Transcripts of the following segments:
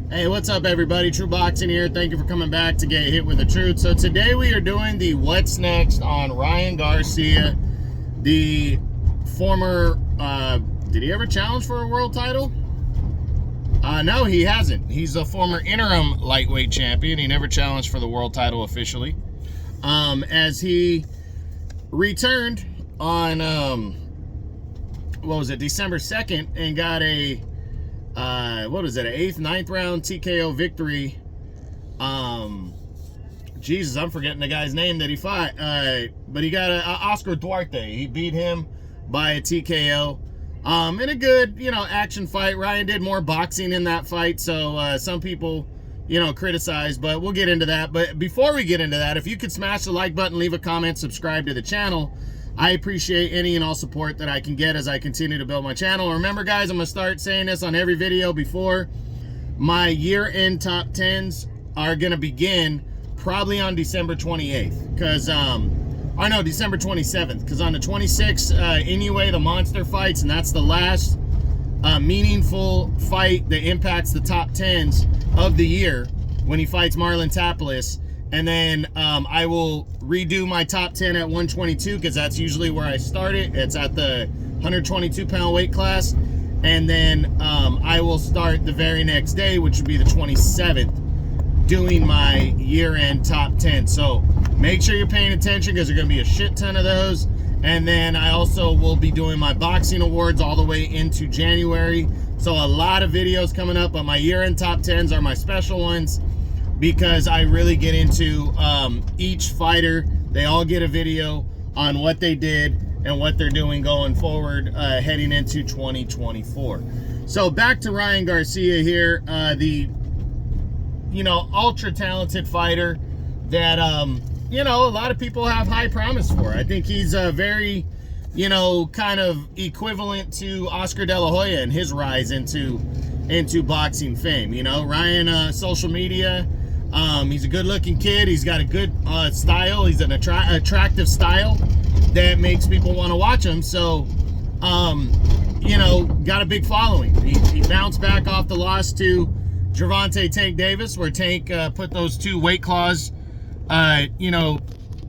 Hey, what's up everybody? True Boxing here. Thank you for coming back to get hit with the truth. So today we are doing the what's next on Ryan Garcia, the former, did he ever challenge for a world title? No, he hasn't. He's a former interim lightweight champion. He never challenged for the world title officially. As he returned on, December 2nd and got a an 8th, 9th round TKO victory. Jesus, I'm forgetting the guy's name that he fought. But he got Oscar Duarte. He beat him by a TKO. In a good, action fight. Ryan did more boxing in that fight, so some people, criticize, but we'll get into that. But before we get into that, if you could smash the like button, leave a comment, subscribe to the channel. I appreciate any and all support that I can get as I continue to build my channel. Remember, guys, I'm going to start saying this on every video before. My year-end top 10s are going to begin probably on December 28th. Because, December 27th. Because on the 26th, anyway, the monster fights, and that's the last meaningful fight that impacts the top 10s of the year when he fights Marlon Taplis. And then I will redo my top 10 at 122 because that's usually where I start it. It's at the 122-pound weight class. And then I will start the very next day, which would be the 27th, doing my year-end top 10. So make sure you're paying attention because there's going to be a shit ton of those. And then I also will be doing my boxing awards all the way into January. So a lot of videos coming up, but my year-end top 10s are my special ones, because I really get into each fighter. They all get a video on what they did and what they're doing going forward, heading into 2024. So back to Ryan Garcia here, the ultra talented fighter that a lot of people have high promise for. I think he's a very kind of equivalent to Oscar De La Hoya in his rise into boxing fame. Ryan, social media. He's a good-looking kid. He's got a good style. He's an attractive style that makes people want to watch him. So, got a big following. He bounced back off the loss to Gervonta Tank Davis, where Tank put those 2 weight clause,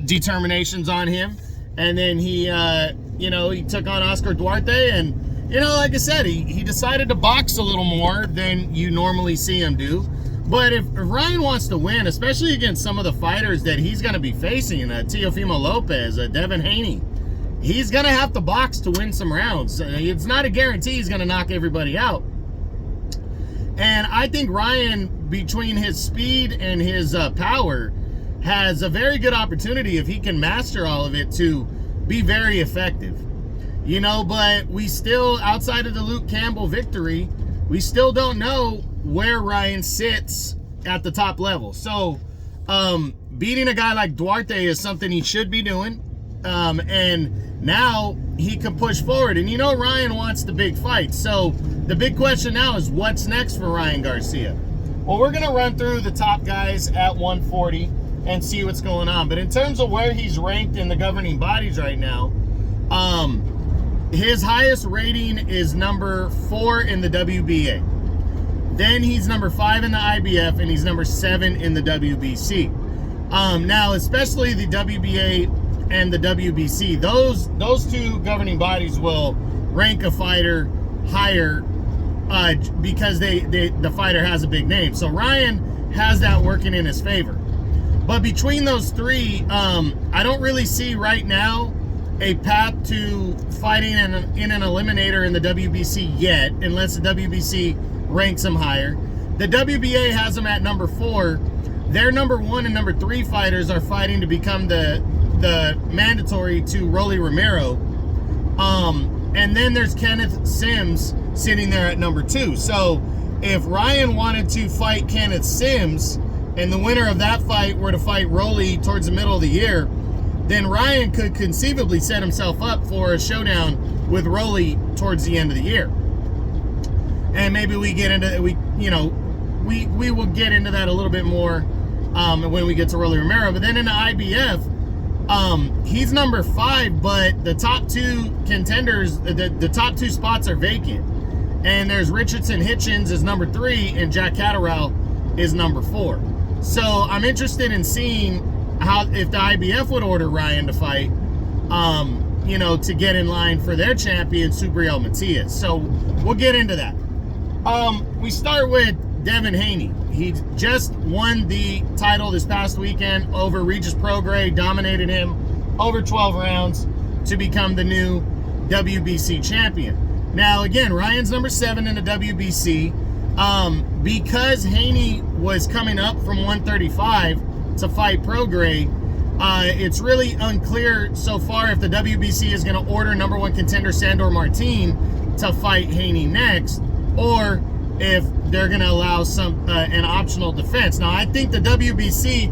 determinations on him. And then he took on Oscar Duarte. And, like I said, he decided to box a little more than you normally see him do. But if Ryan wants to win, especially against some of the fighters that he's going to be facing, Teofimo Lopez, Devin Haney, he's going to have to box to win some rounds. It's not a guarantee he's going to knock everybody out. And I think Ryan, between his speed and his power, has a very good opportunity, if he can master all of it, to be very effective. But we still, outside of the Luke Campbell victory, we still don't know where Ryan sits at the top level. So beating a guy like Duarte is something he should be doing, and now he can push forward. And Ryan wants the big fight, so the big question now is what's next for Ryan Garcia. Well, we're gonna run through the top guys at 140 and see what's going on. But in terms of where he's ranked in the governing bodies right now, his highest rating is number 4 in the WBA. Then he's number 5 in the IBF, and he's number 7 in the WBC. Now, especially the WBA and the WBC, those 2 governing bodies will rank a fighter higher because the fighter has a big name. So Ryan has that working in his favor. But between those 3, I don't really see right now a path to fighting in an eliminator in the WBC yet, unless the WBC ranks him higher. The WBA has him at number 4. Their number 1 and number 3 fighters are fighting to become the mandatory to Rolly Romero. And then there's Kenneth Sims sitting there at number 2. So if Ryan wanted to fight Kenneth Sims, and the winner of that fight were to fight Rolly towards the middle of the year, then Ryan could conceivably set himself up for a showdown with Rolly towards the end of the year. And maybe we get into we will get into that a little bit more when we get to Rolly Romero. But then in the IBF, he's number 5, but the top 2 contenders, the top 2 spots are vacant. And there's Richardson Hitchens is number 3, and Jack Catterall is number 4. So I'm interested in seeing how, if the IBF would order Ryan to fight, you know, to get in line for their champion, Subriel Matias. So we'll get into that. We start with Devin Haney. He just won the title this past weekend over Regis Prograis, dominated him over 12 rounds to become the new WBC champion. Now, again, Ryan's number 7 in the WBC. Because Haney was coming up from 135 to fight Prograis, it's really unclear so far if the WBC is going to order number 1 contender Sandor Martin to fight Haney next, or if they're going to allow some an optional defense. Now, I think the WBC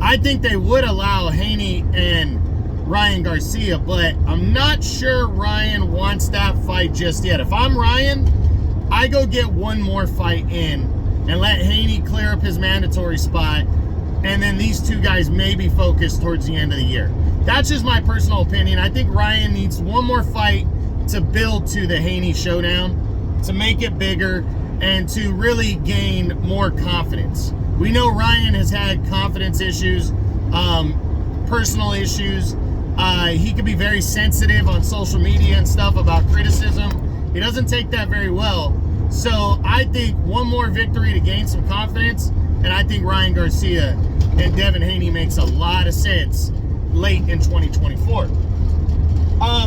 I think they would allow Haney and Ryan Garcia, but I'm not sure Ryan wants that fight just yet. If I'm Ryan, I go get one more fight in and let Haney clear up his mandatory spot, and then these two guys maybe focus towards the end of the year. That's just my personal opinion. I think Ryan needs one more fight to build to the Haney showdown, to make it bigger, and to really gain more confidence. We know Ryan has had confidence issues, personal issues. He can be very sensitive on social media and stuff about criticism. He doesn't take that very well. So I think one more victory to gain some confidence, and I think Ryan Garcia and Devin Haney makes a lot of sense late in 2024.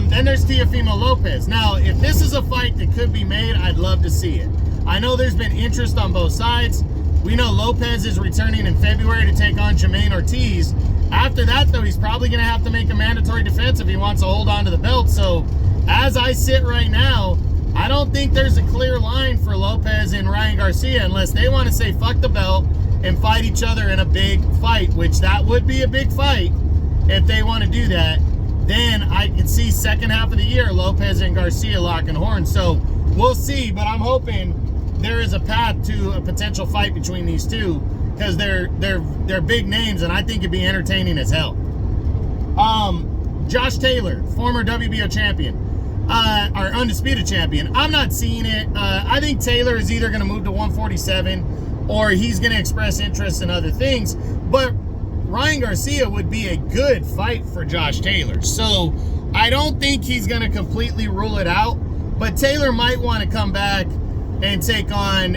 Then there's Teofimo Lopez. Now, if this is a fight that could be made, I'd love to see it. I know there's been interest on both sides. We know Lopez is returning in February to take on Jermaine Ortiz. After that, though, he's probably going to have to make a mandatory defense if he wants to hold on to the belt. So, as I sit right now, I don't think there's a clear line for Lopez and Ryan Garcia unless they want to say fuck the belt and fight each other in a big fight, which that would be a big fight if they want to do that. Then I can see second half of the year Lopez and Garcia locking horns. So we'll see, but I'm hoping there is a path to a potential fight between these two, because they're big names, and I think it'd be entertaining as hell. Josh Taylor, former WBO champion, or undisputed champion. I'm not seeing it. I think Taylor is either going to move to 147 or he's going to express interest in other things. But Ryan Garcia would be a good fight for Josh Taylor. So I don't think he's going to completely rule it out. But Taylor might want to come back and take on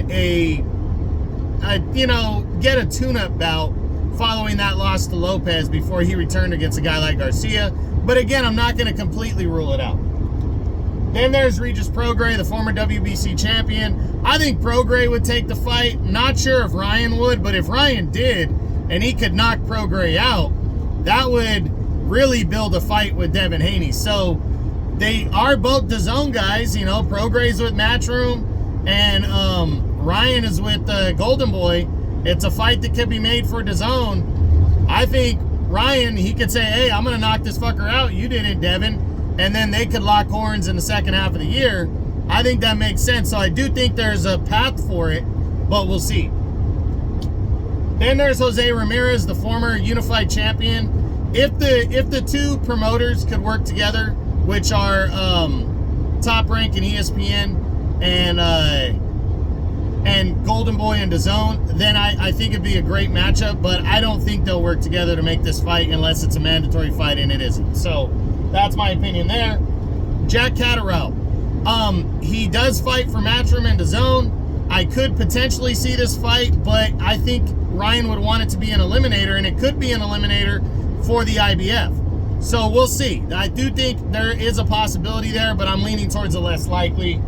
get a tune-up bout following that loss to Lopez before he returned against a guy like Garcia. But again, I'm not going to completely rule it out. Then there's Regis Prograis, the former WBC champion. I think Prograis would take the fight. Not sure if Ryan would, but if Ryan did and he could knock Prograis out, that would really build a fight with Devin Haney. So they are both DAZN guys. You know, Prograis with Matchroom and Ryan is with Golden Boy. It's a fight that could be made for DAZN. I think Ryan, he could say, hey, I'm going to knock this fucker out. You did it, Devin. And then they could lock horns in the second half of the year. I think that makes sense. So I do think there's a path for it, but we'll see. Then there's Jose Ramirez, the former unified champion. If the two promoters could work together, which are Top Rank and ESPN and Golden Boy and DAZN, then I think it'd be a great matchup, but I don't think they'll work together to make this fight unless it's a mandatory fight, and it isn't. So that's my opinion there. Jack Catterall. He does fight for Matchroom and DAZN. I could potentially see this fight, but I think Ryan would want it to be an eliminator, and it could be an eliminator for the IBF. So we'll see. I do think there is a possibility there, but I'm leaning towards the less likely.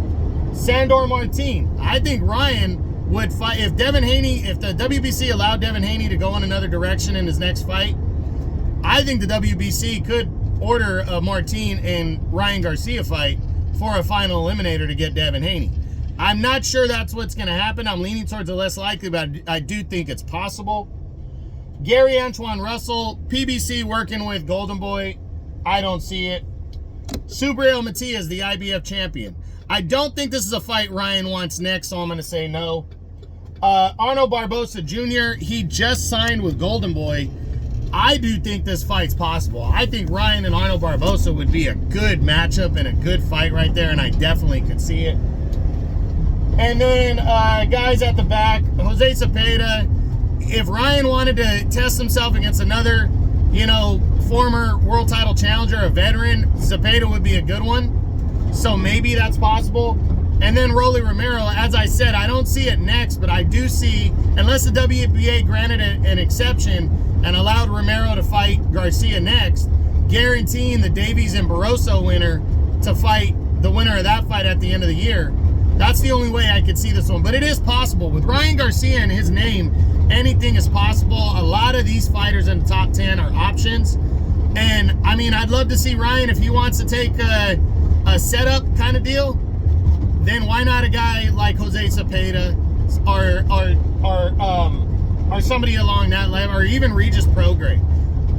Sandor Martin. I think Ryan would fight if Devin Haney, if the WBC allowed Devin Haney to go in another direction in his next fight. I think the WBC could order a Martin and Ryan Garcia fight for a final eliminator to get Devin Haney. I'm not sure that's what's going to happen. I'm leaning towards the less likely, but I do think it's possible. Gary Antoine Russell, PBC working with Golden Boy. I don't see it. Subriel Matias, the IBF champion. I don't think this is a fight Ryan wants next, so I'm going to say no. Arnold Barbosa Jr., he just signed with Golden Boy. I do think this fight's possible. I think Ryan and Arnold Barboza would be a good matchup and a good fight right there, and I definitely could see it. And then guys at the back, Jose Zepeda. If Ryan wanted to test himself against another, you know, former world title challenger, a veteran, Zepeda would be a good one. So maybe that's possible. And then Rolly Romero, as I said, I don't see it next, but I do see, unless the WBA granted an exception and allowed Romero to fight Garcia next, guaranteeing the Davies and Barroso winner to fight the winner of that fight at the end of the year. That's the only way I could see this one. But it is possible. With Ryan Garcia and his name, anything is possible. A lot of these fighters in the top 10 are options. And, I mean, I'd love to see Ryan, if he wants to take a setup kind of deal, then why not a guy like Jose Zepeda or somebody along that level, or even Regis Prograis.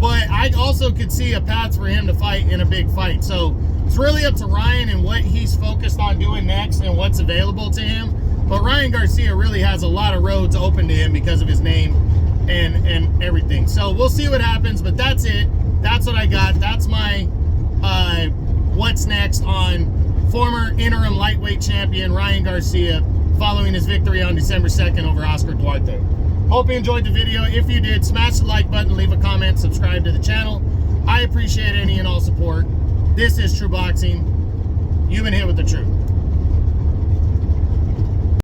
But I also could see a path for him to fight in a big fight. So it's really up to Ryan and what he's focused on doing next and what's available to him. But Ryan Garcia really has a lot of roads open to him because of his name and everything. So we'll see what happens, but that's it. That's what I got. That's my what's next on former interim lightweight champion Ryan Garcia following his victory on December 2nd over Oscar Duarte. Hope you enjoyed the video. If you did, smash the like button, leave a comment, subscribe to the channel. I appreciate any and all support. This is True Boxing. You've been hit with the truth.